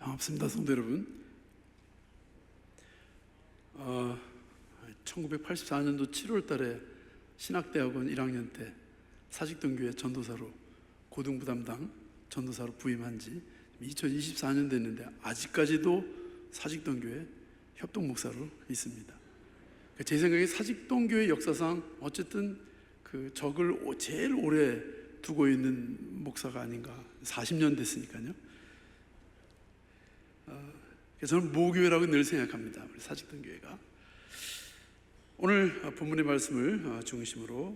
반갑습니다, 성도 여러분. 1984년도 7월 달에 신학대학원 1학년 때 사직동교회 전도사로 고등부 담당 전도사로 부임한 지 2024년 됐는데 아직까지도 사직동교회 협동목사로 있습니다. 제 생각에 사직동교회 역사상 어쨌든 그 적을 제일 오래 두고 있는 목사가 아닌가. 40년 됐으니까요. 저는 모교회라고 늘 생각합니다. 우리 사직동교회가. 오늘 본문의 말씀을 중심으로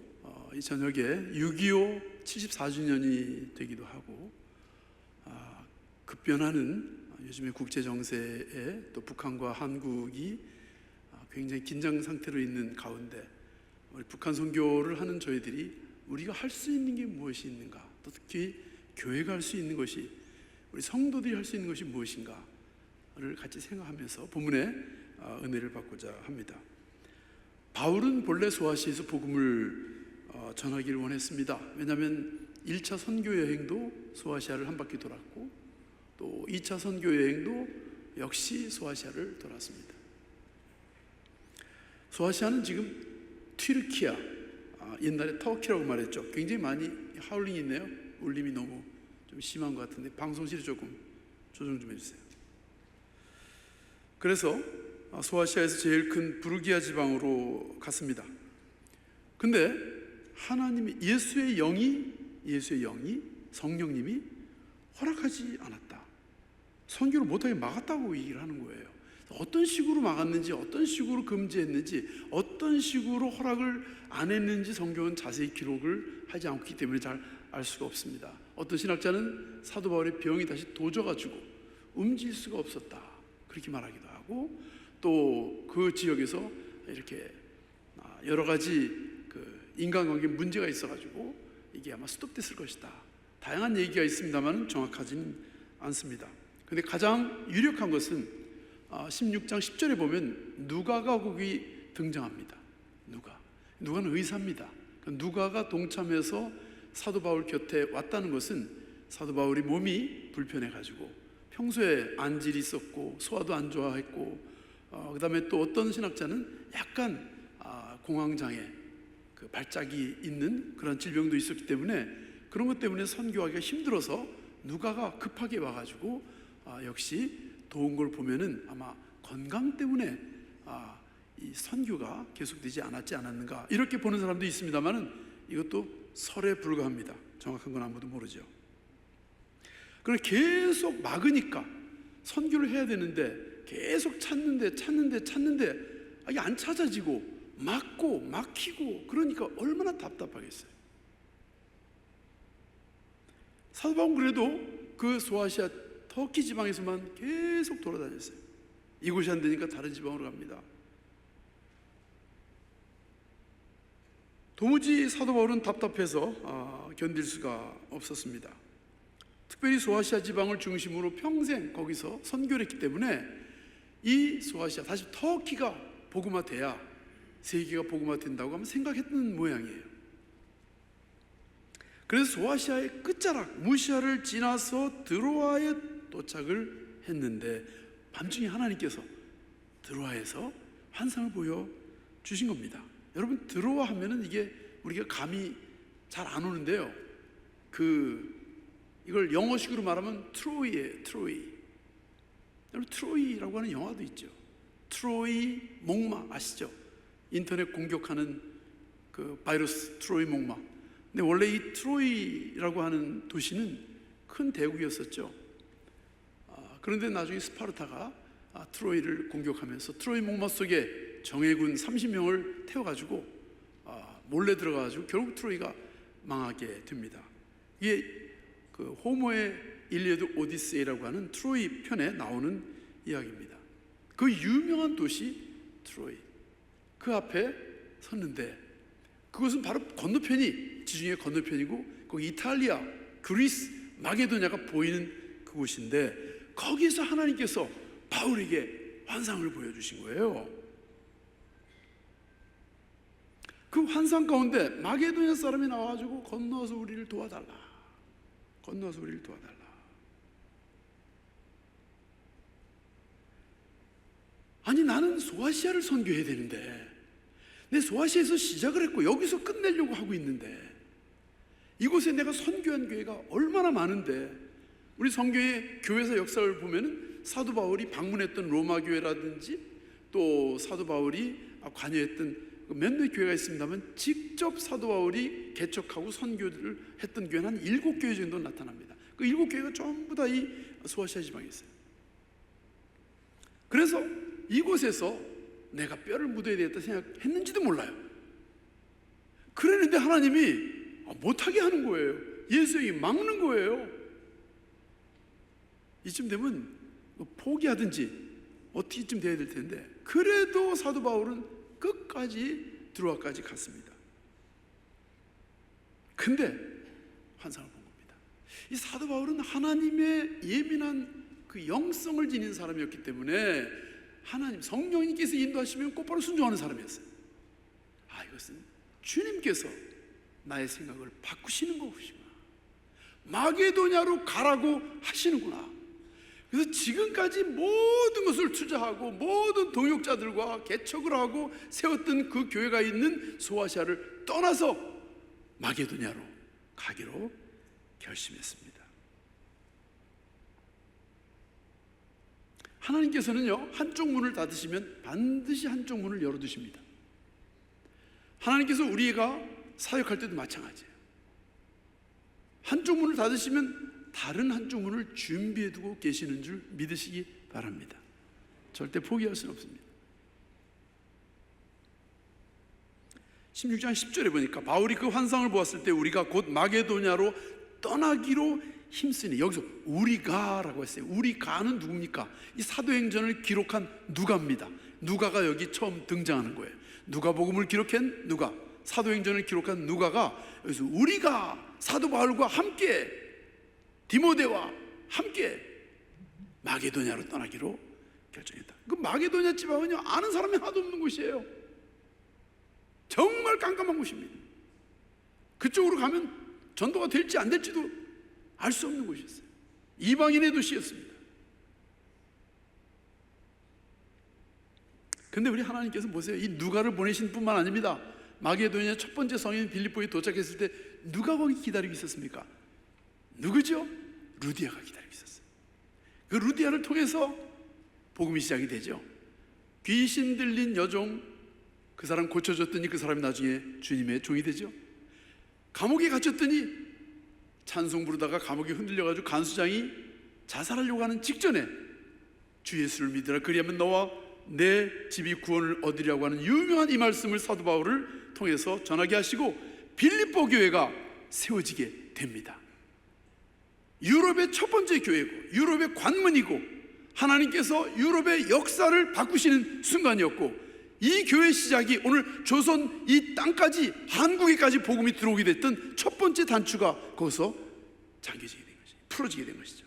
이 저녁에 6.25 74주년이 되기도 하고 급변하는 요즘의 국제정세에 또 북한과 한국이 굉장히 긴장 상태로 있는 가운데 우리 북한 선교를 하는 저희들이 우리가 할 수 있는 게 무엇이 있는가, 또 특히 교회가 할 수 있는 것이, 우리 성도들이 할 수 있는 것이 무엇인가를 같이 생각하면서 본문의 은혜를 받고자 합니다. 바울은 본래 소아시아에서 복음을 전하기를 원했습니다. 왜냐하면 1차 선교 여행도 소아시아를 한 바퀴 돌았고 또 2차 선교 여행도 역시 소아시아를 돌았습니다. 소아시아는 지금 튀르키아, 옛날에 터키라고 말했죠. 굉장히 많이 하울링이 있네요. 울림이 너무 좀 심한 것 같은데 방송실이 조금 조정 좀 해주세요. 그래서 소아시아에서 제일 큰 부르기아 지방으로 갔습니다. 근데 하나님이 예수의 영이 성령님이 허락하지 않았다, 선교를 못하게 막았다고 얘기를 하는 거예요. 어떤 식으로 막았는지, 어떤 식으로 금지했는지, 어떤 식으로 허락을 안 했는지 성경은 자세히 기록을 하지 않기 때문에 잘 알 수가 없습니다. 어떤 신학자는 사도 바울의 병이 다시 도져가지고 움직일 수가 없었다, 그렇게 말하기도 하고, 또 그 지역에서 이렇게 여러 가지 그 인간관계 문제가 있어가지고 이게 아마 스톱됐을 것이다, 다양한 얘기가 있습니다만 정확하지는 않습니다. 근데 가장 유력한 것은 16장 10절에 보면 누가가 거기 등장합니다. 누가는 의사입니다. 누가가 동참해서 사도 바울 곁에 왔다는 것은 사도 바울이 몸이 불편해가지고 평소에 안질이 있었고 소화도 안 좋아했고 그 다음에 또 어떤 신학자는 약간 공황장애, 그 발작이 있는 그런 질병도 있었기 때문에 그런 것 때문에 선교하기가 힘들어서 누가가 급하게 와가지고 역시 도운 걸 보면은 아마 건강 때문에 이 선교가 계속되지 않았는가, 이렇게 보는 사람도 있습니다만은 이것도 설에 불과합니다. 정확한 건 아무도 모르죠. 그래서 계속 막으니까 선교를 해야 되는데 계속 찾는데 이게 안 찾아지고 막고 막히고 그러니까 얼마나 답답하겠어요. 사도 바울은 그래도 그 소아시아 터키 지방에서만 계속 돌아다녔어요. 이곳이 안 되니까 다른 지방으로 갑니다. 도무지 사도 바울은 답답해서 견딜 수가 없었습니다. 특별히 소아시아 지방을 중심으로 평생 거기서 선교를 했기 때문에 이 소아시아, 다시 터키가 복음화돼야 세계가 복음화된다고 하면 생각했던 모양이에요. 그래서 소아시아의 끝자락 무시아를 지나서 드로아에 도착을 했는데 밤중에 하나님께서 드로아에서 환상을 보여주신 겁니다. 여러분, 드로아 하면은 이게 우리가 감이 잘 안 오는데요, 이걸 영어식으로 말하면 트로이예요. 트로이. 여러분, 트로이라고 하는 영화도 있죠. 트로이 목마 아시죠? 인터넷 공격하는 그 바이러스 트로이 목마. 근데 원래 이 트로이라고 하는 도시는 큰 대국이었었죠. 그런데 나중에 스파르타가 트로이를 공격하면서 트로이 목마 속에 정예군 30명을 태워가지고 몰래 들어가가지고 결국 트로이가 망하게 됩니다. 이게 그 호모의 일리아드 오디세이라고 하는 트로이 편에 나오는 이야기입니다. 그 유명한 도시 트로이, 그 앞에 섰는데 그것은 바로 건너편이, 지중해 건너편이고 거기 이탈리아, 그리스, 마게도냐가 보이는 그곳인데 거기서 하나님께서 바울에게 환상을 보여주신 거예요. 그 환상 가운데 마게도냐 사람이 나와가지고 건너서 우리를 도와달라. 아니 나는 소아시아를 선교해야 되는데, 내 소아시아에서 시작을 했고 여기서 끝내려고 하고 있는데, 이곳에 내가 선교한 교회가 얼마나 많은데, 우리 선교의 교회사 역사를 보면은 사도 바울이 방문했던 로마 교회라든지 또 사도 바울이 관여했던 몇몇 교회가 있습니다만, 직접 사도 바울이 개척하고 선교를 했던 교회는 한 7교회 정도 나타납니다. 그 7교회가 전부 다 이 소아시아 지방에 있어요. 그래서 이곳에서 내가 뼈를 묻어야 되겠다 생각했는지도 몰라요. 그랬는데 하나님이 못하게 하는 거예요. 예수님이 막는 거예요. 이쯤 되면 포기하든지 어떻게쯤 돼야 될 텐데, 그래도 사도 바울은 끝까지 드로아까지 갔습니다. 근데 환상을 본 겁니다. 이 사도 바울은 하나님의 예민한 그 영성을 지닌 사람이었기 때문에 하나님 성령님께서 인도하시면 곧바로 순종하는 사람이었어요. 이것은 주님께서 나의 생각을 바꾸시는 것이구나, 마게도냐로 가라고 하시는구나. 그래서 지금까지 모든 것을 투자하고 모든 동역자들과 개척을 하고 세웠던 그 교회가 있는 소아시아를 떠나서 마게도냐로 가기로 결심했습니다. 하나님께서는요, 한쪽 문을 닫으시면 반드시 한쪽 문을 열어두십니다. 하나님께서 우리가 사역할 때도 마찬가지예요. 한쪽 문을 닫으시면 다른 한쪽 문을 준비해두고 계시는 줄 믿으시기 바랍니다. 절대 포기할 수는 없습니다. 16장 10절에 보니까 바울이 그 환상을 보았을 때 우리가 곧 마게도냐로 떠나기로 힘쓰니, 여기서 우리가라고 했어요. 우리가는 누굽니까? 이 사도행전을 기록한 누가입니다. 누가가 여기 처음 등장하는 거예요. 누가복음을 기록한 누가, 사도행전을 기록한 누가가 여기서 우리가 사도 바울과 함께, 디모데와 함께 마게도냐로 떠나기로 결정했다. 그 마게도냐 지방은요, 아는 사람이 하나도 없는 곳이에요. 정말 깜깜한 곳입니다. 그쪽으로 가면 전도가 될지 안 될지도 알 수 없는 곳이었어요. 이방인의 도시였습니다. 근데 우리 하나님께서 보세요. 이 누가를 보내신 뿐만 아닙니다. 마게도냐 첫 번째 성인 빌립보에 도착했을 때 누가 거기 기다리고 있었습니까? 누구죠? 루디아가 기다리고 있었어요. 그 루디아를 통해서 복음이 시작이 되죠. 귀신 들린 여종, 그 사람 고쳐줬더니 그 사람이 나중에 주님의 종이 되죠. 감옥에 갇혔더니 찬송 부르다가 감옥이 흔들려가지고 간수장이 자살하려고 하는 직전에 주 예수를 믿으라, 그리하면 너와 내 집이 구원을 얻으리라고 하는 유명한 이 말씀을 사도 바울을 통해서 전하게 하시고 빌립보 교회가 세워지게 됩니다. 유럽의 첫 번째 교회고 유럽의 관문이고 하나님께서 유럽의 역사를 바꾸시는 순간이었고, 이 교회 시작이 오늘 조선 이 땅까지, 한국에까지 복음이 들어오게 됐던 첫 번째 단추가 거기서 잠겨지게 된 것이죠. 풀어지게 된 것이죠.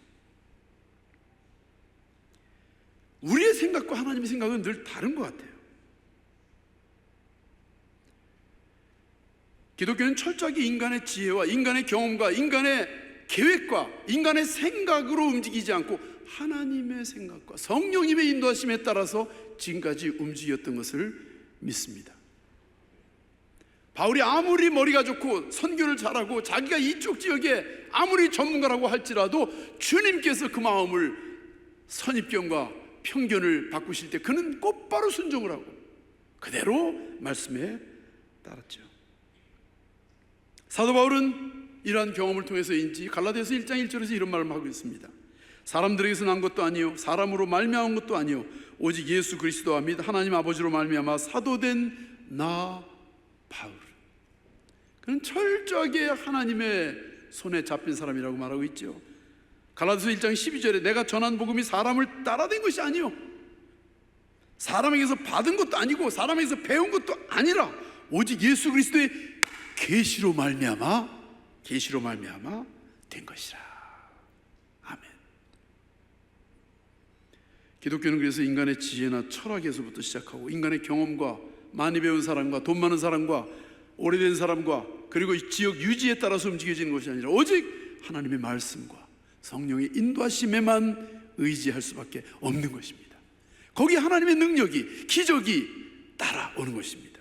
우리의 생각과 하나님의 생각은 늘 다른 것 같아요. 기독교는 철저하게 인간의 지혜와 인간의 경험과 인간의 계획과 인간의 생각으로 움직이지 않고 하나님의 생각과 성령님의 인도하심에 따라서 지금까지 움직였던 것을 믿습니다. 바울이 아무리 머리가 좋고 선교를 잘하고 자기가 이쪽 지역에 아무리 전문가라고 할지라도 주님께서 그 마음을, 선입견과 편견을 바꾸실 때 그는 곧바로 순종을 하고 그대로 말씀에 따랐죠. 사도 바울은 이러한 경험을 통해서인지 갈라디아서 1장 1절에서 이런 말을 하고 있습니다. 사람들에게서 난 것도 아니요 사람으로 말미암은 것도 아니요 오직 예수 그리스도와 및 하나님 아버지로 말미암아 사도된 나 바울. 그는 철저하게 하나님의 손에 잡힌 사람이라고 말하고 있죠. 갈라디아서 1장 12절에 내가 전한 복음이 사람을 따라된 것이 아니요 사람에게서 받은 것도 아니고 사람에게서 배운 것도 아니라 오직 예수 그리스도의 계시로 말미암아 된 것이라. 아멘. 기독교는 그래서 인간의 지혜나 철학에서부터 시작하고 인간의 경험과 많이 배운 사람과 돈 많은 사람과 오래된 사람과 그리고 지역 유지에 따라서 움직여지는 것이 아니라 오직 하나님의 말씀과 성령의 인도하심에만 의지할 수밖에 없는 것입니다. 거기에 하나님의 능력이, 기적이 따라오는 것입니다.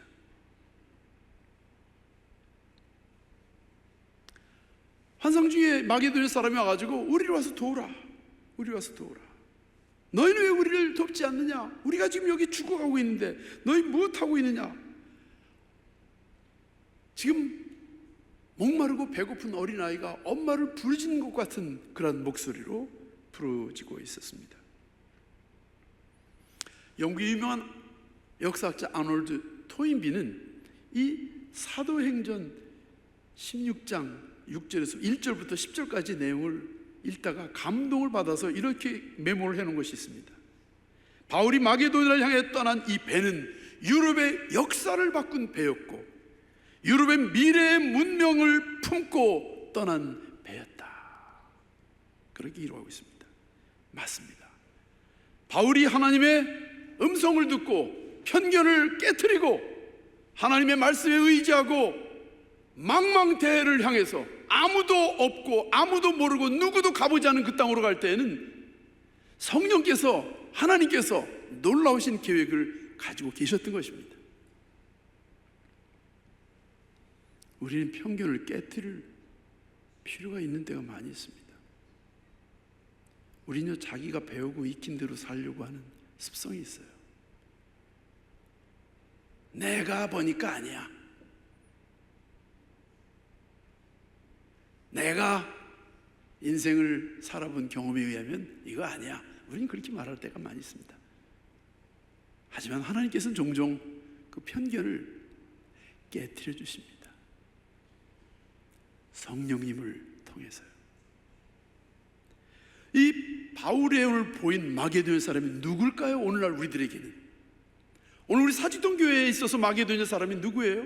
환상 중에 마게도냐 사람이 와가지고 우리를 와서 도우라, 우리 와서 도우라. 너희는 왜 우리를 돕지 않느냐? 우리가 지금 여기 죽어가고 있는데 너희 무엇하고 있느냐? 지금 목마르고 배고픈 어린아이가 엄마를 부르짖는 것 같은 그런 목소리로 부르짖고 있었습니다. 영국의 유명한 역사학자 아놀드 토인비는 이 사도행전 16장 6절에서 1절부터 10절까지 내용을 읽다가 감동을 받아서 이렇게 메모를 해놓은 것이 있습니다. 바울이 마게도냐를 향해 떠난 이 배는 유럽의 역사를 바꾼 배였고 유럽의 미래의 문명을 품고 떠난 배였다. 그렇게 기록하고 있습니다. 맞습니다. 바울이 하나님의 음성을 듣고 편견을 깨트리고 하나님의 말씀에 의지하고 망망대해를 향해서 아무도 없고 아무도 모르고 누구도 가보지 않은 그 땅으로 갈 때에는 성령께서, 하나님께서 놀라우신 계획을 가지고 계셨던 것입니다. 우리는 편견을 깨트릴 필요가 있는 때가 많이 있습니다. 우리는 자기가 배우고 익힌 대로 살려고 하는 습성이 있어요. 내가 보니까 아니야. 내가 인생을 살아본 경험에 의하면 이거 아니야. 우리는 그렇게 말할 때가 많이 있습니다. 하지만 하나님께서는 종종 그 편견을 깨트려 주십니다. 성령님을 통해서요. 이 바울의 오늘 보인 마게도냐 사람이 누굴까요? 오늘날 우리들에게는. 오늘 우리 사직동 교회에 있어서 마게도냐 사람이 누구예요?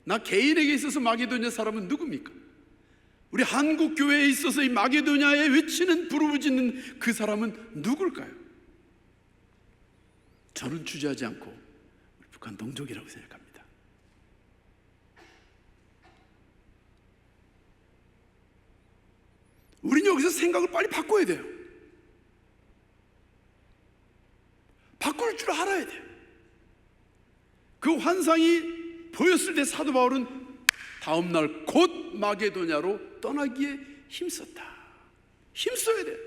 나 개인에게 있어서 마게도냐 사람은 누굽니까? 우리 한국 교회에 있어서 이 마게도냐에 외치는, 부르짖는 그 사람은 누굴까요? 저는 주저하지 않고 우리 북한 동족이라고 생각합니다. 우리는 여기서 생각을 빨리 바꿔야 돼요. 바꿀 줄 알아야 돼요. 그 환상이 보였을 때 사도 바울은 다음날 곧 마게도냐로 떠나기에 힘썼다. 힘써야 돼요.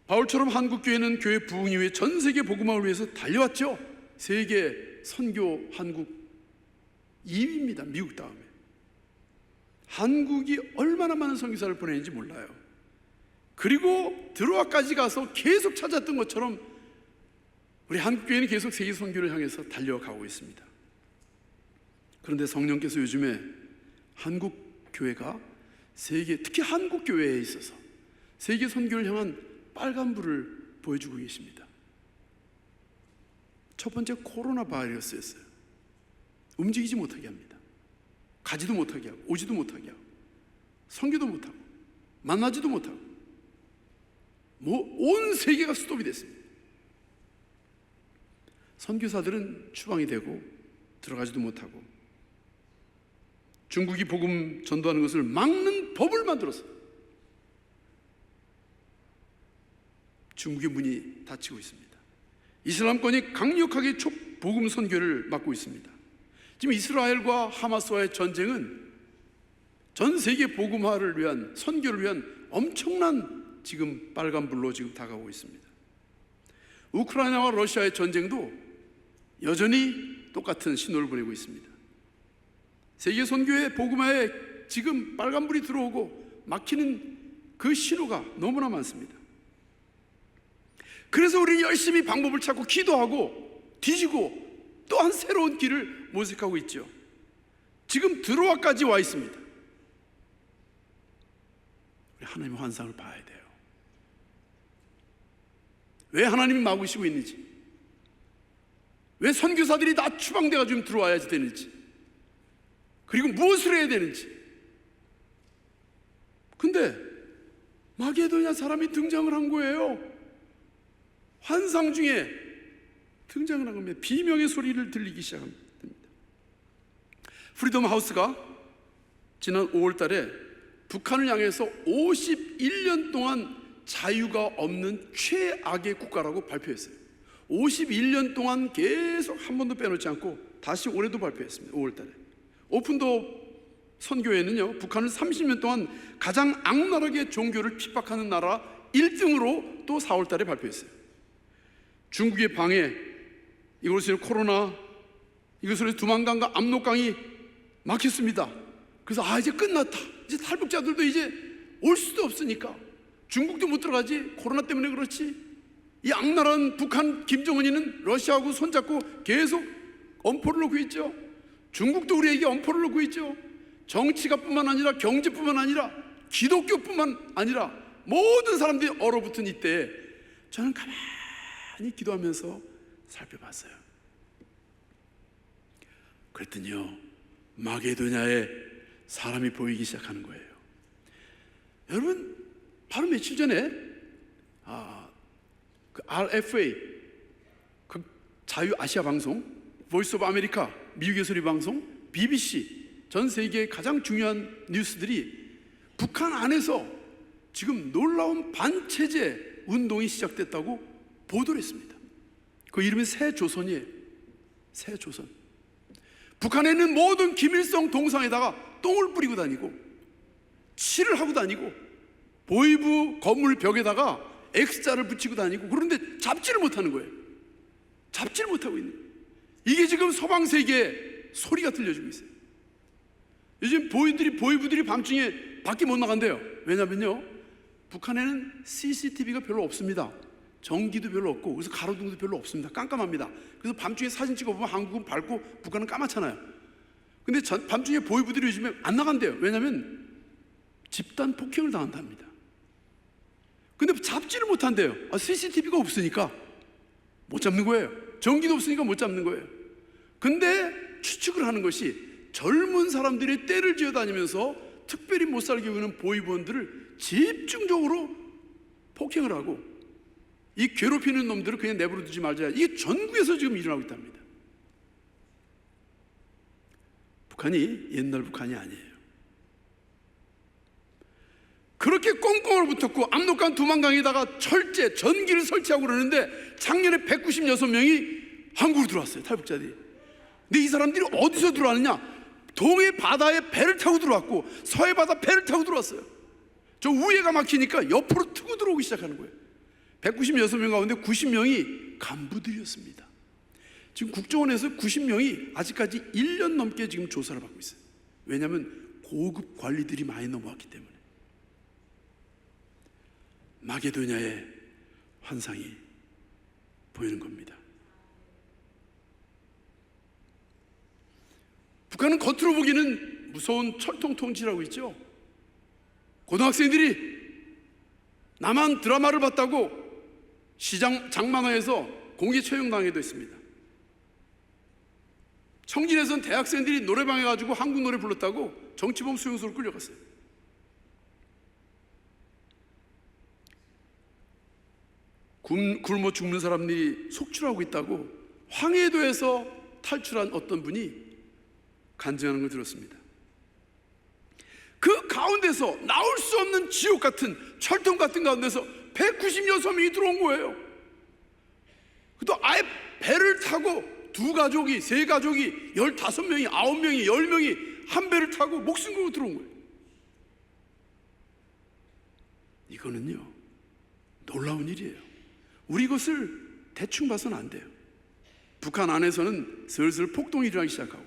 바울처럼 한국교회는 교회 부흥 이후에 전 세계 복음화를 위해서 달려왔죠. 세계 선교 한국 2위입니다. 미국 다음에. 한국이 얼마나 많은 선교사를 보내는지 몰라요. 그리고 드로아까지 가서 계속 찾았던 것처럼 우리 한국교회는 계속 세계 선교를 향해서 달려가고 있습니다. 그런데 성령께서 요즘에 한국교회가 세계, 특히 한국교회에 있어서 세계 선교를 향한 빨간불을 보여주고 계십니다. 첫 번째 코로나 바이러스였어요. 움직이지 못하게 합니다. 가지도 못하게 하고 오지도 못하게 하고 선교도 못하고 만나지도 못하고 온 세계가 스톱이 됐습니다. 선교사들은 추방이 되고 들어가지도 못하고 중국이 복음 전도하는 것을 막는 법을 만들었어요. 중국의 문이 닫히고 있습니다. 이슬람권이 강력하게 복음 선교를 막고 있습니다. 지금 이스라엘과 하마스와의 전쟁은 전 세계 복음화를 위한, 선교를 위한 엄청난 지금 빨간불로 지금 다가오고 있습니다. 우크라이나와 러시아의 전쟁도 여전히 똑같은 신호를 보내고 있습니다. 세계 선교의 복음화에 지금 빨간불이 들어오고 막히는 그 신호가 너무나 많습니다. 그래서 우리는 열심히 방법을 찾고 기도하고 뒤지고 또한 새로운 길을 모색하고 있죠. 지금 드로아까지 와 있습니다. 우리 하나님의 환상을 봐야 돼요. 왜 하나님이 막으시고 있는지, 왜 선교사들이 다 추방돼가지고 들어와야지 되는지, 그리고 무엇을 해야 되는지. 근데 마게도냐 사람이 등장을 한 거예요. 환상 중에 등장을 한 겁니다. 비명의 소리를 들리기 시작합니다. 프리덤 하우스가 지난 5월 달에 북한을 향해서 51년 동안 자유가 없는 최악의 국가라고 발표했어요. 51년 동안 계속 한 번도 빼놓지 않고 다시 올해도 발표했습니다. 5월 달에 오픈도어 선교회는요, 북한을 30년 동안 가장 악랄하게 종교를 핍박하는 나라 1등으로 또 4월 달에 발표했어요. 중국의 방해, 이것으로 코로나, 이것으로 두만강과 압록강이 막혔습니다. 그래서 이제 끝났다, 이제 탈북자들도 이제 올 수도 없으니까 중국도 못 들어가지, 코로나 때문에 그렇지. 이 악랄한 북한 김정은이는 러시아하고 손잡고 계속 엄포를 놓고 있죠. 중국도 우리에게 엄포를 놓고 있죠. 정치가 뿐만 아니라 경제뿐만 아니라 기독교뿐만 아니라 모든 사람들이 얼어붙은 이때에 저는 가만히 기도하면서 살펴봤어요. 그랬더니요, 마게도냐에 사람이 보이기 시작하는 거예요. 여러분, 바로 며칠 전에 그 RFA, 그 자유아시아 방송, 보이스 오브 아메리카, 미국의 소리 방송, BBC, 전 세계의 가장 중요한 뉴스들이 북한 안에서 지금 놀라운 반체제 운동이 시작됐다고 보도를 했습니다. 그 이름이 새조선이에요. 새조선. 북한에 있는 모든 김일성 동상에다가 똥을 뿌리고 다니고 칠을 하고 다니고 보이부 건물 벽에다가 X자를 붙이고 다니고, 그런데 잡지를 못하는 거예요. 잡지를 못하고 있는 거예요. 이게 지금 서방 세계에 소리가 들려주고 있어요. 요즘 보이부들이 밤중에 밖에 못 나간대요. 왜냐면요, 북한에는 CCTV가 별로 없습니다. 전기도 별로 없고, 그래서 가로등도 별로 없습니다. 깜깜합니다. 그래서 밤중에 사진 찍어보면 한국은 밝고 북한은 까맣잖아요. 근데 밤중에 보이부들이 요즘에 안 나간대요. 왜냐면 집단 폭행을 당한답니다. 근데 잡지를 못한대요. CCTV가 없으니까 못 잡는 거예요. 전기도 없으니까 못 잡는 거예요. 근데 추측을 하는 것이 젊은 사람들이 떼를 지어 다니면서 특별히 못 살게 구는 보이부원들을 집중적으로 폭행을 하고, 이 괴롭히는 놈들을 그냥 내버려 두지 말자. 이게 전국에서 지금 일어나고 있답니다. 북한이 옛날 북한이 아니에요. 그렇게 꽁꽁 얼어붙었고 압록강 두만강에다가 철제, 전기를 설치하고 그러는데 작년에 196명이 한국으로 들어왔어요, 탈북자들이. 근데 이 사람들이 어디서 들어왔느냐? 동해 바다에 배를 타고 들어왔고 서해 바다 배를 타고 들어왔어요. 저 우회가 막히니까 옆으로 트고 들어오기 시작하는 거예요. 196명 가운데 90명이 간부들이었습니다. 지금 국정원에서 90명이 아직까지 1년 넘게 지금 조사를 받고 있어요. 왜냐하면 고급 관리들이 많이 넘어왔기 때문에. 마게도냐의 환상이 보이는 겁니다. 북한은 겉으로 보기에는 무서운 철통 통치라고 있죠. 고등학생들이 남한 드라마를 봤다고 시장 장만화에서 공개 처형당해도 있습니다. 청진에선 대학생들이 노래방에 가지고 한국 노래 불렀다고 정치범 수용소로 끌려갔어요. 굶어 죽는 사람들이 속출하고 있다고 황해도에서 탈출한 어떤 분이 간증하는 걸 들었습니다. 그 가운데서 나올 수 없는 지옥 같은 철통 같은 가운데서 196명이 들어온 거예요. 또 아예 배를 타고 두 가족이, 세 가족이, 15명이, 9명이, 10명이 한 배를 타고 목숨 걸고 들어온 거예요. 이거는요, 놀라운 일이에요. 우리 이것을 대충 봐서는 안 돼요. 북한 안에서는 슬슬 폭동이 일어나기 시작하고,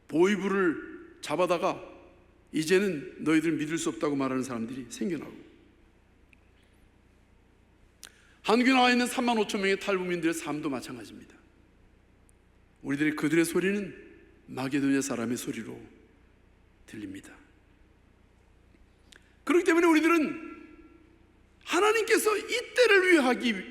보위부를 잡아다가 이제는 너희들 믿을 수 없다고 말하는 사람들이 생겨나고, 한국에 나와 있는 3만 5천 명의 탈북민들의 삶도 마찬가지입니다. 우리들의 그들의 소리는 마게도냐 사람의 소리로 들립니다. 그렇기 때문에 우리들은 하나님께서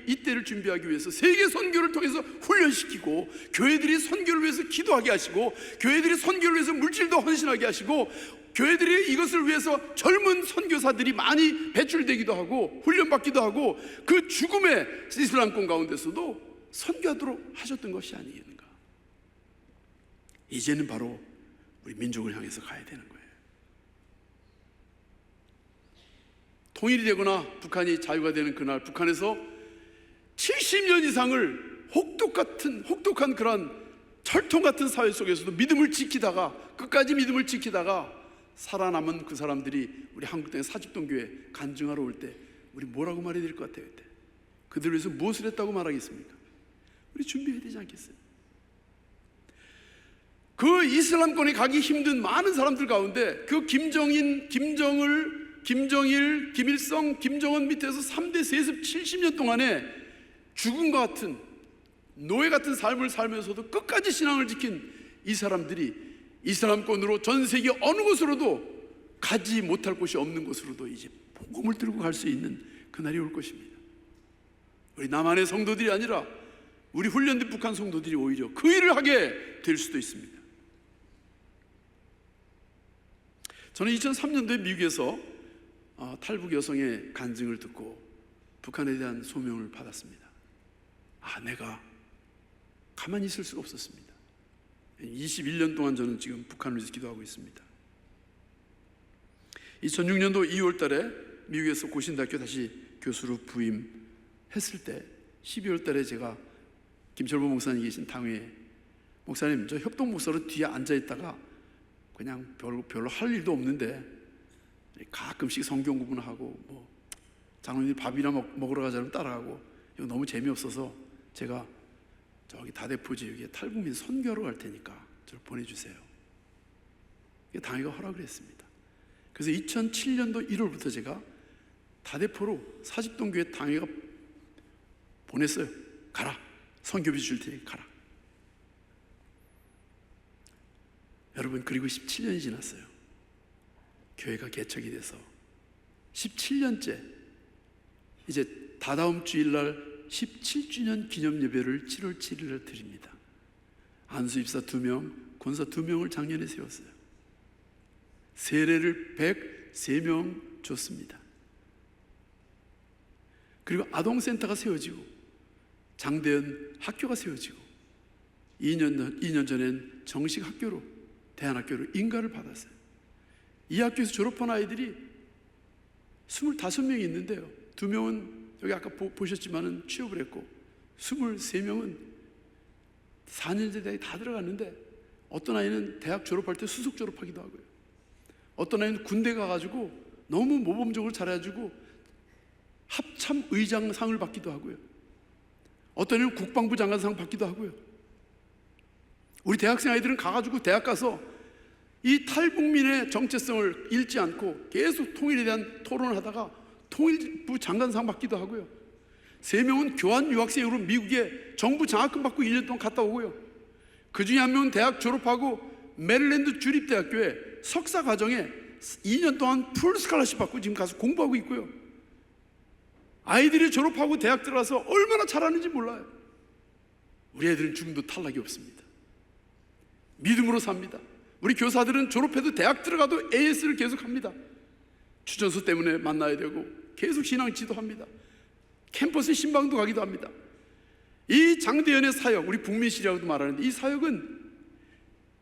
이때를 준비하기 위해서 세계 선교를 통해서 훈련시키고, 교회들이 선교를 위해서 기도하게 하시고, 교회들이 선교를 위해서 물질도 헌신하게 하시고, 교회들이 이것을 위해서 젊은 선교사들이 많이 배출되기도 하고 훈련받기도 하고, 그 죽음의 이슬람권 가운데서도 선교하도록 하셨던 것이 아니겠는가. 이제는 바로 우리 민족을 향해서 가야 되는 거예요. 통일이 되거나 북한이 자유가 되는 그날, 북한에서 70년 이상을 혹독한 그런 철통 같은 사회 속에서도 믿음을 지키다가, 끝까지 믿음을 지키다가 살아남은 그 사람들이 우리 한국 땅에 사직동교회 간증하러 올 때 우리 뭐라고 말해야 될 것 같아요? 그때 그들을 위해서 무엇을 했다고 말하겠습니까? 우리 준비해야 되지 않겠어요? 그 이슬람권에 가기 힘든 많은 사람들 가운데 그 김정일, 김일성, 김정은 밑에서 3대 세습 70년 동안에 죽음과 같은 노예 같은 삶을 살면서도 끝까지 신앙을 지킨 이 사람들이 이슬람권으로 전 세계 어느 곳으로도 가지 못할 곳이 없는 곳으로도 이제 복음을 들고 갈 수 있는 그날이 올 것입니다. 우리 남한의 성도들이 아니라 우리 훈련된 북한 성도들이 오히려 그 일을 하게 될 수도 있습니다. 저는 2003년도에 미국에서 탈북 여성의 간증을 듣고 북한에 대한 소명을 받았습니다. 내가 가만히 있을 수가 없었습니다. 21년 동안 저는 지금 북한을 위해서 기도하고 있습니다. 2006년도 2월 달에 미국에서 고신대학교 다시 교수로 부임했을 때 12월 달에 제가 김철보 목사님 계신 당회에, 목사님 저 협동 목사로 뒤에 앉아있다가 그냥 별로 할 일도 없는데 가끔씩 성경 구분하고 장로님이 밥이나 먹으러 가자면 따라가고 이거 너무 재미없어서 제가 저기 다대포 지역에 탈북민 선교하러 갈 테니까 저를 보내주세요. 당회가 허락을 했습니다. 그래서 2007년도 1월부터 제가 다대포로 사직동교회 당회가 보냈어요. 가라, 선교비 줄 테니 가라. 여러분, 그리고 17년이 지났어요. 교회가 개척이 돼서 17년째, 이제 다다음 주일날 17주년 기념 예배를 7월 7일날 드립니다. 안수 입사 2명, 권사 2명을 작년에 세웠어요. 세례를 103명 줬습니다. 그리고 아동센터가 세워지고 장대현 학교가 세워지고 2년 전엔 정식 학교로, 대안학교로 인가를 받았어요. 이 학교에서 졸업한 아이들이 25명이 있는데요, 2명은 여기 아까 보셨지만은 취업을 했고 23명은 4년제 대학에 다 들어갔는데 어떤 아이는 대학 졸업할 때 수석 졸업하기도 하고요. 어떤 아이는 군대 가가지고 너무 모범적으로 잘해가지고 합참 의장상을 받기도 하고요. 어떤 애는 국방부 장관상 받기도 하고요. 우리 대학생 아이들은 가가지고 대학 가서 이 탈북민의 정체성을 잃지 않고 계속 통일에 대한 토론을 하다가 통일부 장관상 받기도 하고요. 3명은 교환 유학생으로 미국에 정부 장학금 받고 1년 동안 갔다 오고요. 그 중에 1명은 대학 졸업하고 메릴랜드 주립대학교에 석사 과정에 2년 동안 풀 스칼러십 받고 지금 가서 공부하고 있고요. 아이들이 졸업하고 대학 들어가서 얼마나 잘하는지 몰라요. 우리 애들은 지금도 탈락이 없습니다. 믿음으로 삽니다. 우리 교사들은 졸업해도 대학 들어가도 AS를 계속합니다. 추천서 때문에 만나야 되고 계속 신앙 지도합니다. 캠퍼스 신방도 가기도 합니다. 이 장대현의 사역, 우리 북민실이라고도 말하는데 이 사역은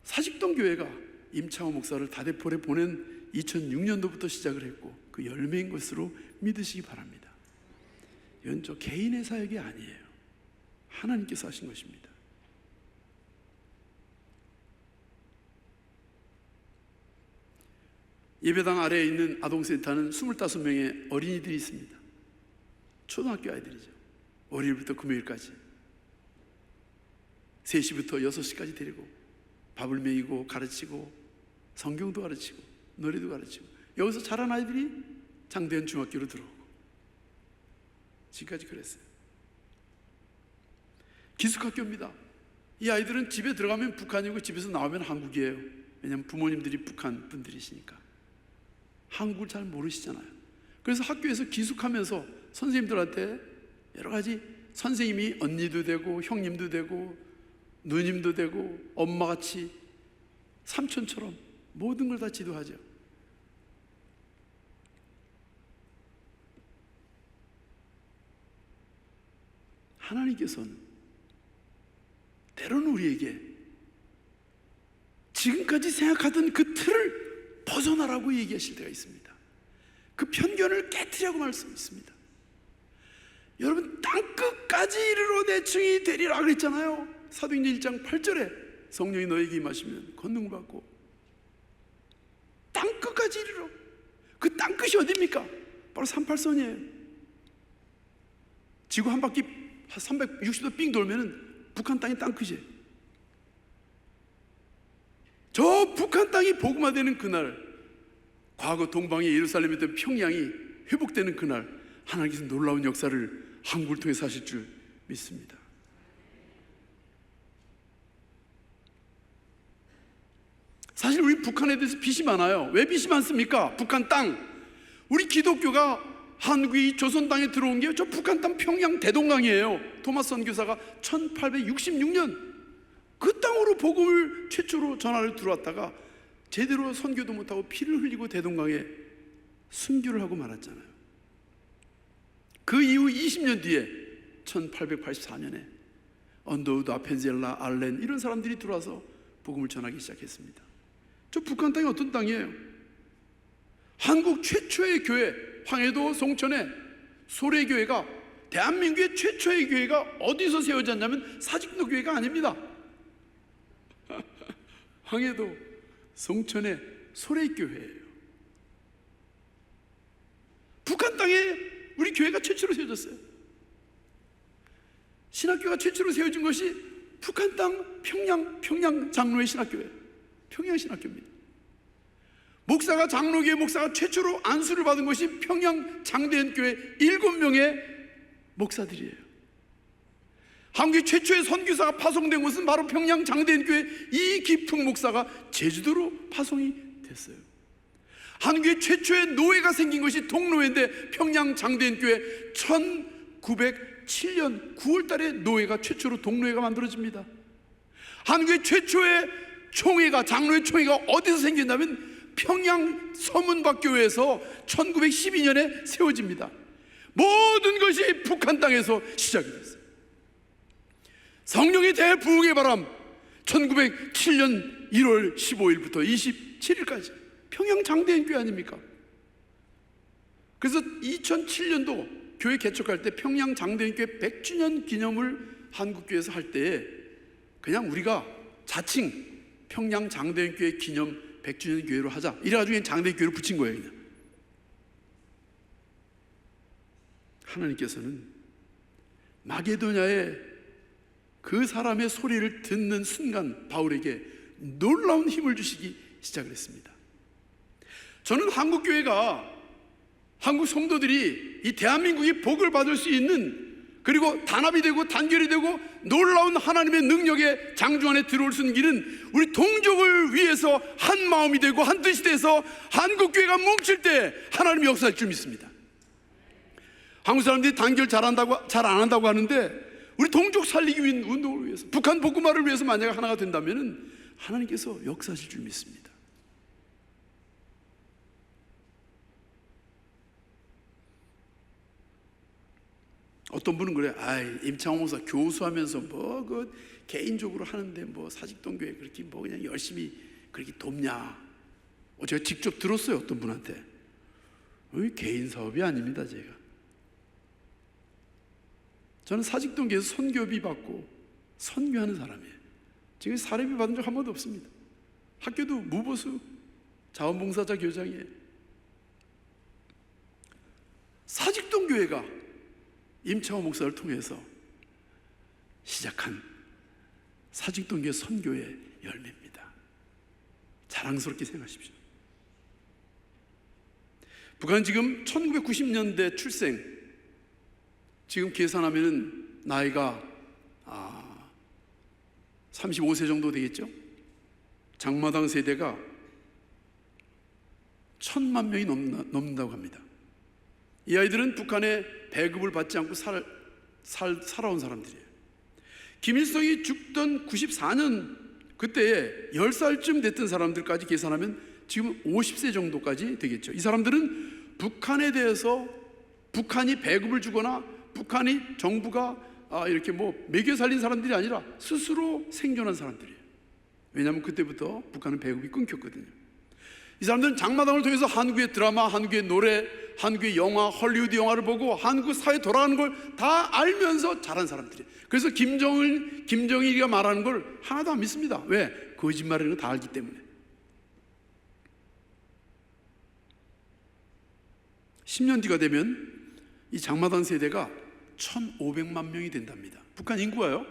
사직동 교회가 임창호 목사를 다대포에 보낸 2006년도부터 시작을 했고 그 열매인 것으로 믿으시기 바랍니다. 이건 저 개인의 사역이 아니에요. 하나님께서 하신 것입니다. 예배당 아래에 있는 아동센터는 25명의 어린이들이 있습니다. 초등학교 아이들이죠. 월요일부터 금요일까지 3시부터 6시까지 데리고 밥을 먹이고 가르치고 성경도 가르치고 노래도 가르치고 여기서 자란 아이들이 장대현 중학교로 들어오고 지금까지 그랬어요. 기숙학교입니다. 이 아이들은 집에 들어가면 북한이고 집에서 나오면 한국이에요. 왜냐하면 부모님들이 북한 분들이시니까. 한국을 잘 모르시잖아요. 그래서 학교에서 기숙하면서 선생님들한테 여러 가지, 선생님이 언니도 되고 형님도 되고 누님도 되고 엄마같이 삼촌처럼 모든 걸 다 지도하죠. 하나님께서는 때로는 우리에게 지금까지 생각하던 그 틀을 벗어나라고 얘기하실 때가 있습니다. 그 편견을 깨트리라고 말씀했습니다. 여러분, 땅끝까지 이르러 내 증인이 되리라 그랬잖아요. 사도행전 1장 8절에 성령이 너에게 임하시면 권능을 받고, 땅끝까지 이르러. 그 땅끝이 어디입니까? 바로 38선이에요. 지구 한 바퀴 360도 삥 돌면은 북한 땅이 땅끝이에요. 저 북한 땅이 복음화되는 그날, 과거 동방의 예루살렘이었던 평양이 회복되는 그날, 하나님께서 놀라운 역사를 한국을 통해서 하실 줄 믿습니다. 사실 우리 북한에 대해서 빚이 많아요. 왜 빚이 많습니까? 북한 땅, 우리 기독교가 한국이 조선 땅에 들어온 게 저 북한 땅 평양 대동강이에요. 토마스 선교사가 1866년 그 땅으로 복음을 최초로 전하러 들어왔다가 제대로 선교도 못하고 피를 흘리고 대동강에 순교를 하고 말았잖아요. 그 이후 20년 뒤에 1884년에 언더우드, 아펜젤라, 알렌 이런 사람들이 들어와서 복음을 전하기 시작했습니다. 저 북한 땅이 어떤 땅이에요? 한국 최초의 교회, 황해도 송천에 소래교회가, 대한민국의 최초의 교회가 어디서 세워졌냐면 사직도 교회가 아닙니다. 황해도 송천의 소래교회예요. 북한 땅에 우리 교회가 최초로 세워졌어요. 신학교가 최초로 세워진 것이 북한 땅 평양 장로의 신학교예요. 평양 신학교입니다. 목사가, 장로교회 목사가 최초로 안수를 받은 것이 평양 장대현교회 7명의 목사들이에요. 한국의 최초의 선교사가 파송된 곳은 바로 평양 장대현교회 이기풍 목사가 제주도로 파송이 됐어요. 한국의 최초의 노회가 생긴 것이 동노회인데 평양 장대현교회 1907년 9월 달에 노회가 최초로 동노회가 만들어집니다. 한국의 최초의 총회가, 장로회 총회가 어디서 생겼냐면 평양 서문박교회에서 1912년에 세워집니다. 모든 것이 북한 땅에서 시작이 됐어요. 성령의 대부흥의 바람, 1907년 1월 15일부터 27일까지 평양 장대현교회 아닙니까? 그래서 2007년도 교회 개척할 때 평양 장대현교회 100주년 기념을 한국교회에서 할 때에 그냥 우리가 자칭 평양 장대현교회 기념 100주년 교회로 하자, 이래가지고 그냥 장대교회를 붙인 거예요. 그냥. 하나님께서는 마게도냐의 그 사람의 소리를 듣는 순간 바울에게 놀라운 힘을 주시기 시작을 했습니다. 저는 한국교회가, 한국 성도들이 이 대한민국이 복을 받을 수 있는, 그리고 단합이 되고 단결이 되고 놀라운 하나님의 능력의 장주 안에 들어올 수 있는 길은 우리 동족을 위해서 한 마음이 되고 한 뜻이 돼서 한국교회가 뭉칠 때 하나님이 역사할 줄 믿습니다. 한국 사람들이 단결 잘 안 한다고 하는데, 우리 동족 살리기 위한 운동을 위해서, 북한 복음화를 위해서 만약에 하나가 된다면 하나님께서 역사하실 줄 믿습니다. 어떤 분은 그래, 임창호 목사 교수하면서 그 개인적으로 하는데 사직동교회 그렇게 그냥 열심히 그렇게 돕냐. 제가 직접 들었어요, 어떤 분한테. 개인 사업이 아닙니다. 저는 사직동교회에서 선교비 받고 선교하는 사람이에요. 지금 사례비 받은 적 한 번도 없습니다. 학교도 무보수 자원봉사자 교장이에요. 사직동교회가 임창호 목사를 통해서 시작한 사직동교회 선교의 열매입니다. 자랑스럽게 생각하십시오. 북한은 지금 1990년대 출생, 지금 계산하면 나이가 35세 정도 되겠죠. 장마당 세대가 1000만 명이 넘는다고 합니다. 이 아이들은 북한의 배급을 받지 않고 살아온 사람들이에요. 김일성이 죽던 94년 그때에 10살쯤 됐던 사람들까지 계산하면 지금 50세 정도까지 되겠죠. 이 사람들은 북한에 대해서, 북한이 배급을 주거나 북한이 정부가 이렇게 먹여 살린 사람들이 아니라 스스로 생존한 사람들이에요. 왜냐하면 그때부터 북한은 배급이 끊겼거든요. 이 사람들은 장마당을 통해서 한국의 드라마, 한국의 노래, 한국의 영화, 헐리우드 영화를 보고 한국 사회 돌아가는 걸 다 알면서 자란 사람들이에요. 그래서 김정일이가 말하는 걸 하나도 안 믿습니다. 왜? 거짓말이라는 거 다 알기 때문에. 10년 뒤가 되면 이 장마당 세대가 1,500만 명이 된답니다. 북한 인구가요,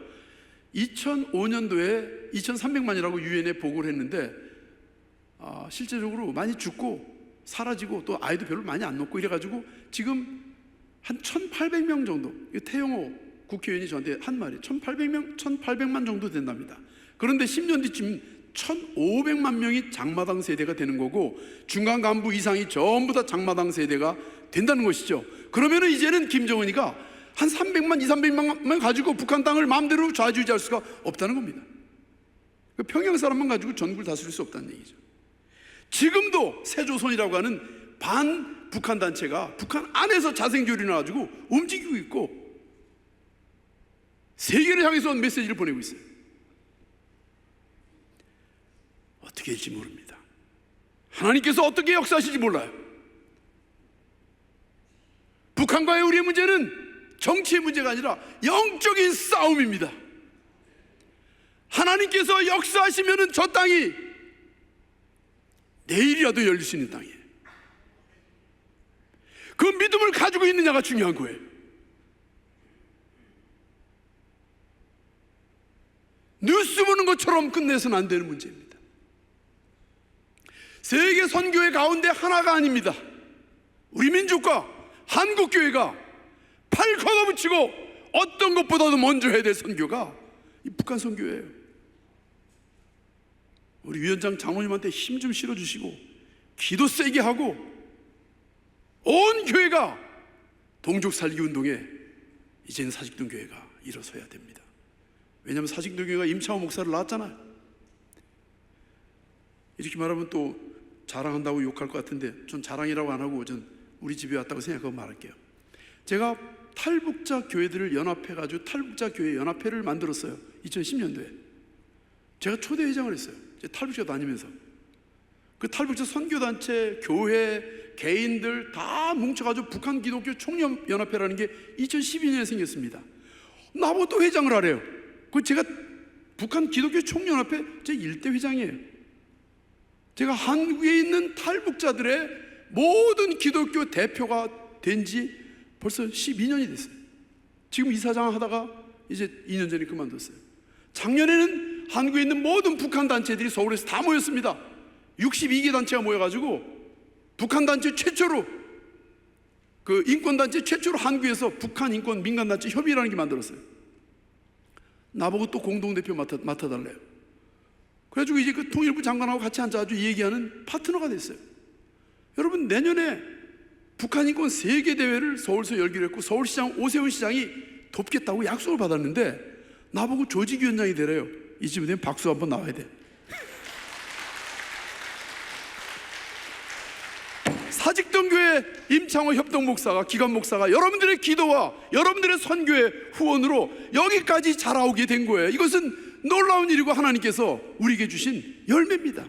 2005년도에 2,300만이라고 유엔에 보고를 했는데 실제적으로 많이 죽고 사라지고 또 아이도 별로 많이 안 낳고 이래가지고 지금 한 1,800명 정도, 태영호 국회의원이 저한테 한 말이 1,800만 정도 된답니다. 그런데 10년 뒤쯤 1,500만 명이 장마당 세대가 되는 거고 중간 간부 이상이 전부 다 장마당 세대가 된다는 것이죠. 그러면은 이제는 김정은이가 한 300만, 200~300만 가지고 북한 땅을 마음대로 좌지우지할 수가 없다는 겁니다. 평양 사람만 가지고 전국을 다스릴 수 없다는 얘기죠. 지금도 새조선이라고 하는 반 북한 단체가 북한 안에서 자생교류를 가지고 움직이고 있고 세계를 향해서 메시지를 보내고 있어요. 어떻게 될지 모릅니다. 하나님께서 어떻게 역사하실지 몰라요. 북한과의 우리의 문제는 정치의 문제가 아니라 영적인 싸움입니다. 하나님께서 역사하시면은 저 땅이 내일이라도 열릴 수 있는 땅이에요. 그 믿음을 가지고 있느냐가 중요한 거예요. 뉴스 보는 것처럼 끝내서는 안 되는 문제입니다. 세계 선교회 가운데 하나가 아닙니다. 우리 민족과 한국교회가 팔 걷어붙이고 어떤 것보다도 먼저 해야 될 선교가 이 북한 선교예요. 우리 위원장 장로님한테 힘 좀 실어주시고 기도 세게 하고 온 교회가 동족 살리기 운동에 이제는 사직동 교회가 일어서야 됩니다. 왜냐하면 사직동 교회가 임창호 목사를 낳았잖아요. 이렇게 말하면 또 자랑한다고 욕할 것 같은데 전 자랑이라고 안 하고 전 우리 집에 왔다고 생각하고 말할게요. 제가 탈북자 교회들을 연합해가지고 탈북자 교회 연합회를 만들었어요. 2010년도에 제가 초대회장을 했어요. 탈북자 다니면서 그 탈북자 선교단체, 교회, 개인들 다 뭉쳐가지고 북한 기독교 총연합회라는 게 2012년에 생겼습니다. 나보고 또 회장을 하래요. 그 제가 북한 기독교 총연합회 제 1대 회장이에요. 제가 한국에 있는 탈북자들의 모든 기독교 대표가 된 지 벌써 12년이 됐어요. 지금 이사장 하다가 이제 2년 전에 그만뒀어요. 작년에는 한국에 있는 모든 북한 단체들이 서울에서 다 모였습니다. 62개 단체가 모여가지고 북한 단체 최초로 그 인권단체 최초로 한국에서 북한 인권 민간단체 협의라는 게 만들었어요. 나보고 또 공동대표 맡아달래요. 그래가지고 이제 그 통일부 장관하고 같이 앉아가지고 얘기하는 파트너가 됐어요. 여러분, 내년에 북한 인권 세계대회를 서울에서 열기로 했고 서울시장 오세훈 시장이 돕겠다고 약속을 받았는데 나보고 조직위원장이 되래요. 이쯤 되면 박수 한번 나와야 돼. 사직동교회 임창호 협동 목사가, 기관 목사가 여러분들의 기도와 여러분들의 선교의 후원으로 여기까지 자라오게 된 거예요. 이것은 놀라운 일이고 하나님께서 우리에게 주신 열매입니다.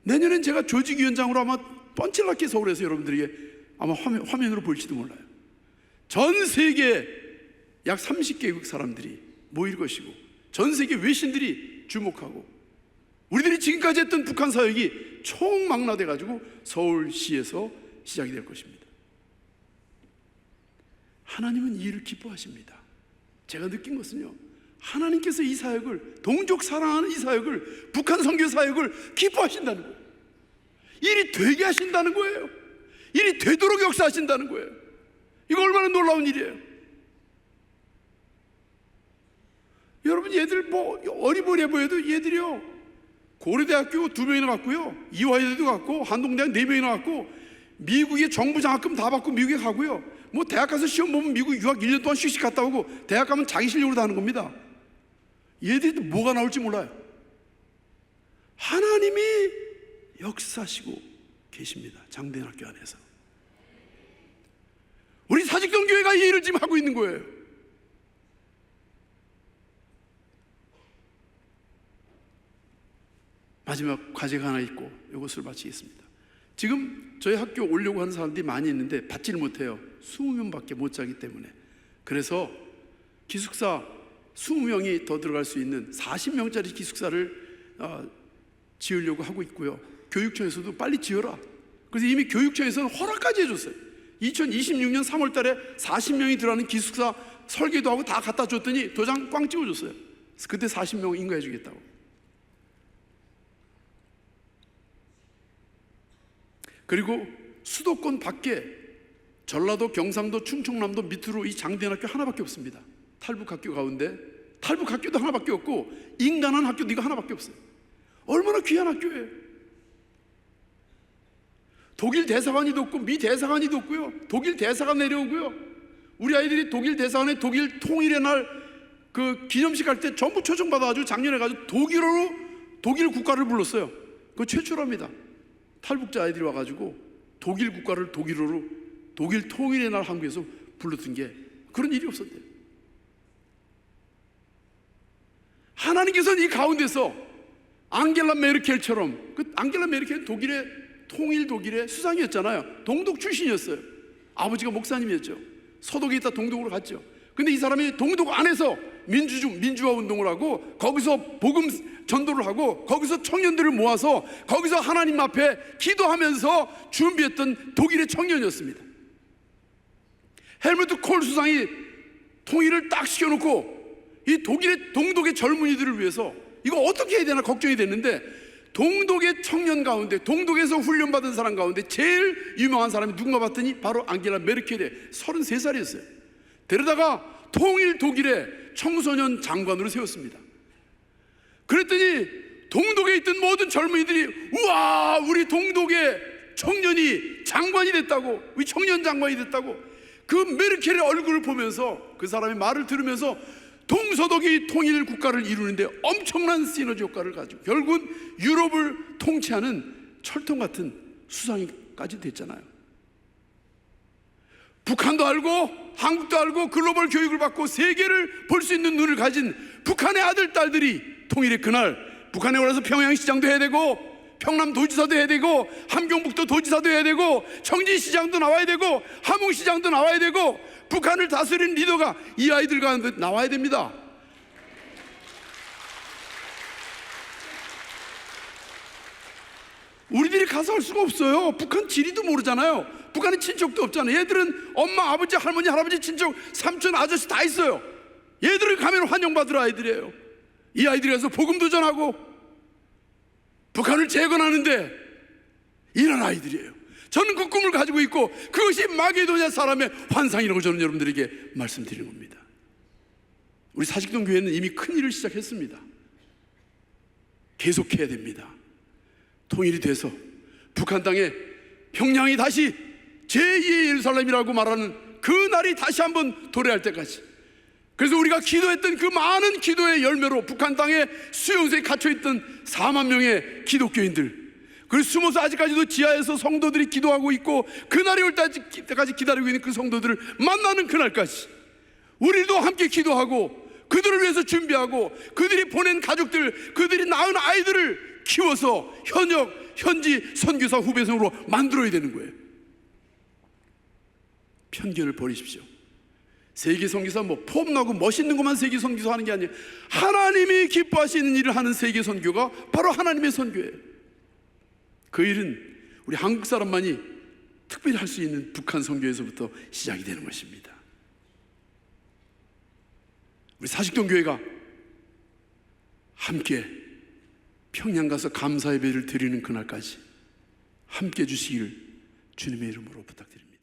내년엔 제가 조직위원장으로 아마 뻔칠나게 서울에서 여러분들에게 아마 화면으로 볼지도 몰라요. 전 세계 약 30개국 사람들이 모일 것이고 전 세계 외신들이 주목하고 우리들이 지금까지 했던 북한 사역이 총망라돼 가지고 서울시에서 시작이 될 것입니다. 하나님은 이 일을 기뻐하십니다. 제가 느낀 것은요, 하나님께서 이 사역을, 동족 사랑하는 이 사역을, 북한 선교 사역을 기뻐하신다는 거예요. 일이 되게 하신다는 거예요. 일이 되도록 역사하신다는 거예요. 이거 얼마나 놀라운 일이에요. 여러분, 얘들 뭐 어리버리해 보여도 얘들이요, 고려대학교 2명이나 갔고요, 이화여대도 갔고, 한동대학 4명이나 갔고, 미국의 정부 장학금 다 받고 미국에 가고요, 뭐 대학 가서 시험 보면 미국 유학 1년 동안 씩씩 갔다 오고, 대학 가면 자기 실력으로 다 하는 겁니다. 얘들이 뭐가 나올지 몰라요. 하나님이 역사하시고 계십니다. 장대학교 안에서. 우리 사직동 교회가 이 일을 지금 하고 있는 거예요. 마지막 과제가 하나 있고 이것을 마치겠습니다. 지금 저희 학교 오려고 하는 사람들이 많이 있는데 받지를 못해요. 20명밖에 못 자기 때문에. 그래서 기숙사 20명이 더 들어갈 수 있는 40명짜리 기숙사를 지으려고 하고 있고요. 교육청에서도 빨리 지어라. 그래서 이미 교육청에서는 허락까지 해줬어요. 2026년 3월 달에 40명이 들어가는 기숙사 설계도 하고 다 갖다 줬더니 도장 꽝 찍어줬어요. 그때 40명 인가해 주겠다고. 그리고 수도권 밖에 전라도, 경상도, 충청남도 밑으로 이 장대학교 하나밖에 없습니다. 탈북학교 가운데 탈북학교도 하나밖에 없고 인간한 학교도 이거 하나밖에 없어요. 얼마나 귀한 학교예요. 독일 대사관이 돕고 미 대사관이 돕고요. 독일 대사관 내려오고요. 우리 아이들이 독일 대사관에 독일 통일의 날 그 기념식 할 때 전부 초청받아가지고 작년에 가지고 독일어로 독일 국가를 불렀어요. 그거 최초랍니다. 탈북자 아이들이 와가지고 독일 국가를 독일어로 독일 통일의 날 한국에서 불렀던 게 그런 일이 없었대요. 하나님께서는 이 가운데서 앙겔라 메르켈처럼, 그 앙겔라 메르켈은 독일의 통일 독일의 수상이었잖아요. 동독 출신이었어요. 아버지가 목사님이었죠. 서독에 있다 동독으로 갔죠. 근데 이 사람이 동독 안에서 민주화 운동을 하고 거기서 복음 전도를 하고 거기서 청년들을 모아서 거기서 하나님 앞에 기도하면서 준비했던 독일의 청년이었습니다. 헬무트 콜 수상이 통일을 딱 시켜놓고 이 독일의 동독의 젊은이들을 위해서 이거 어떻게 해야 되나 걱정이 됐는데, 동독의 청년 가운데 동독에서 훈련받은 사람 가운데 제일 유명한 사람이 누군가 봤더니 바로 앙겔라 메르켈의 33살이었어요 데려다가 통일 독일의 청소년 장관으로 세웠습니다. 그랬더니 동독에 있던 모든 젊은이들이 우와, 우리 동독의 청년이 장관이 됐다고, 우리 청년 장관이 됐다고. 그 메르켈의 얼굴을 보면서 그 사람의 말을 들으면서 동서독이 통일 국가를 이루는데 엄청난 시너지 효과를 가지고 결국은 유럽을 통치하는 철통 같은 수상이까지 됐잖아요. 북한도 알고 한국도 알고 글로벌 교육을 받고 세계를 볼 수 있는 눈을 가진 북한의 아들 딸들이 통일의 그날 북한에 올라서 평양시장도 해야 되고 평남도지사도 해야 되고 함경북도 도지사도 해야 되고 청진시장도 나와야 되고 함흥시장도 나와야 되고 북한을 다스리는 리더가 이 아이들 가운데 나와야 됩니다. 우리들이 가서 할 수가 없어요. 북한 지리도 모르잖아요. 북한에 친척도 없잖아요. 얘들은 엄마, 아버지, 할머니, 할아버지, 친척, 삼촌, 아저씨 다 있어요. 얘들을 가면 환영받을 아이들이에요. 이 아이들이 가서 복음도 전하고 북한을 재건하는데 이런 아이들이에요. 저는 그 꿈을 가지고 있고 그것이 마게도냐 사람의 환상이라고 저는 여러분들에게 말씀드리는 겁니다. 우리 사직동 교회는 이미 큰 일을 시작했습니다. 계속해야 됩니다. 통일이 돼서 북한 땅에 평양이 다시 제2의 예루살렘이라고 말하는 그 날이 다시 한번 도래할 때까지. 그래서 우리가 기도했던 그 많은 기도의 열매로 북한 땅에 수용소에 갇혀있던 4만 명의 기독교인들, 그리고 숨어서 아직까지도 지하에서 성도들이 기도하고 있고 그날이 올 때까지 기다리고 있는 그 성도들을 만나는 그날까지 우리도 함께 기도하고 그들을 위해서 준비하고 그들이 보낸 가족들, 그들이 낳은 아이들을 키워서 현지 선교사 후배성으로 만들어야 되는 거예요. 편견을 버리십시오. 세계 선교사 폼나고 멋있는 것만 세계 선교사 하는 게 아니에요. 하나님이 기뻐하시는 일을 하는 세계 선교가 바로 하나님의 선교예요. 그 일은 우리 한국 사람만이 특별히 할 수 있는 북한 선교에서부터 시작이 되는 것입니다. 우리 사직동 교회가 함께 평양 가서 감사 예배를 드리는 그날까지 함께 해주시기를 주님의 이름으로 부탁드립니다.